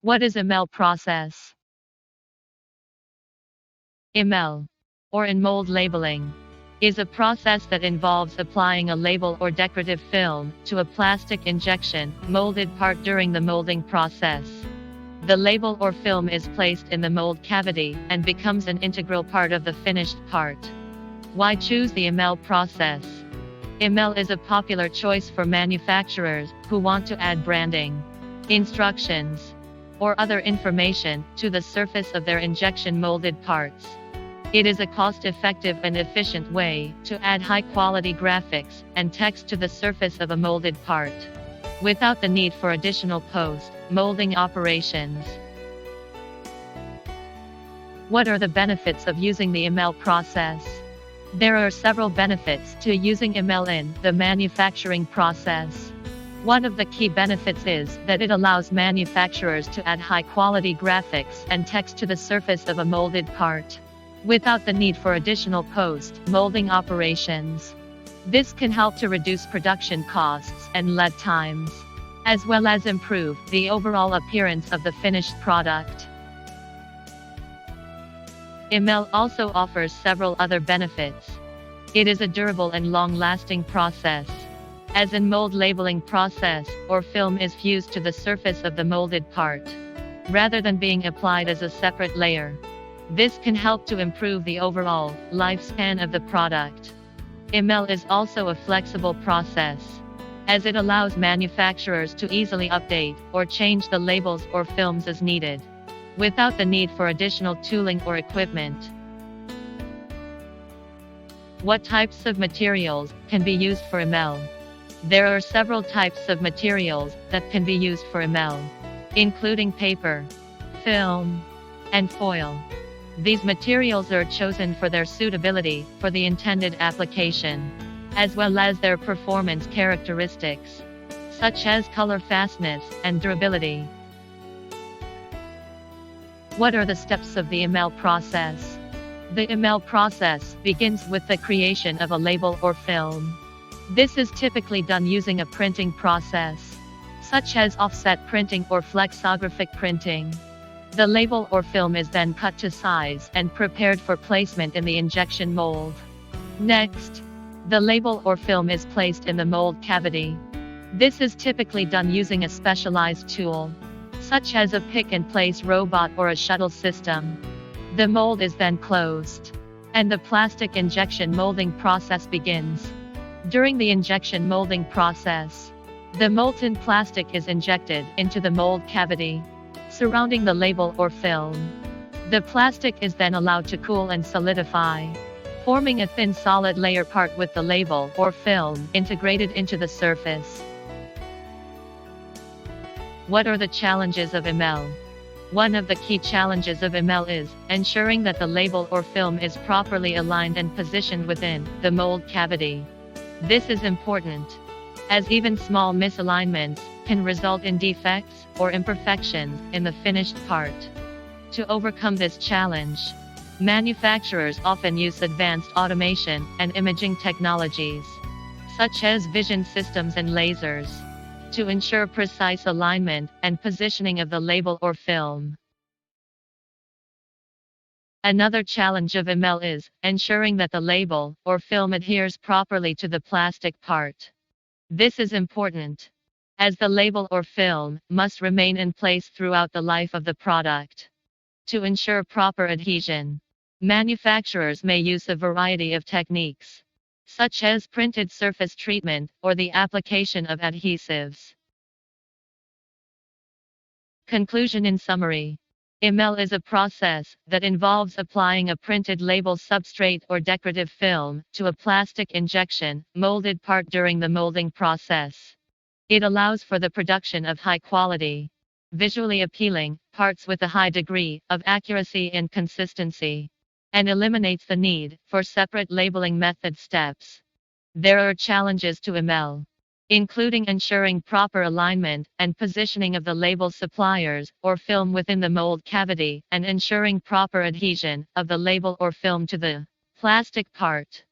What is IML process? IML, or in-mold labeling, is a process that involves applying a label or decorative film to a plastic injection molded part during the molding process. The label or film is placed in the mold cavity and becomes an integral part of the finished part. Why choose the IML process? IML is a popular choice for manufacturers who want to add branding, instructions, or other information to the surface of their injection molded parts. It is a cost-effective and efficient way to add high-quality graphics and text to the surface of a molded part, without the need for additional post-molding operations. What are the benefits of using the IML process? There are several benefits to using IML in the manufacturing process. One of the key benefits is that it allows manufacturers to add high-quality graphics and text to the surface of a molded part, without the need for additional post-molding operations. This can help to reduce production costs and lead times, as well as improve the overall appearance of the finished product. IML also offers several other benefits. It is a durable and long-lasting process, as in mold labeling process or film is fused to the surface of the molded part, rather than being applied as a separate layer. This can help to improve the overall lifespan of the product. IML is also a flexible process, as it allows manufacturers to easily update or change the labels or films as needed, without the need for additional tooling or equipment. What types of materials can be used for IML? There are several types of materials that can be used for IML, including paper, film, and foil. These materials are chosen for their suitability for the intended application, as well as their performance characteristics, such as color fastness and durability. What are the steps of the IML process? The IML process begins with the creation of a label or film. This is typically done using a printing process, such as offset printing or flexographic printing. The label or film is then cut to size and prepared for placement in the injection mold. Next, the label or film is placed in the mold cavity. This is typically done using a specialized tool, such as a pick-and-place robot or a shuttle system. The mold is then closed, and the plastic injection molding process begins. During the injection molding process, the molten plastic is injected into the mold cavity, surrounding the label or film. The plastic is then allowed to cool and solidify, forming a thin solid layer part with the label or film integrated into the surface. What are the challenges of IML? One of the key challenges of IML is ensuring that the label or film is properly aligned and positioned within the mold cavity. This is important, as even small misalignments can result in defects or imperfections in the finished part. To overcome this challenge, manufacturers often use advanced automation and imaging technologies, such as vision systems and lasers, to ensure precise alignment and positioning of the label or film. Another challenge of IML is ensuring that the label or film adheres properly to the plastic part. This is important, as the label or film must remain in place throughout the life of the product. To ensure proper adhesion, manufacturers may use a variety of techniques, such as printed surface treatment or the application of adhesives. Conclusion. In summary, IML is a process that involves applying a printed label substrate or decorative film to a plastic injection molded part during the molding process. It allows for the production of high-quality, visually appealing parts with a high degree of accuracy and consistency, and eliminates the need for separate labeling method steps. There are challenges to IML, including ensuring proper alignment and positioning of the label suppliers or film within the mold cavity and ensuring proper adhesion of the label or film to the plastic part.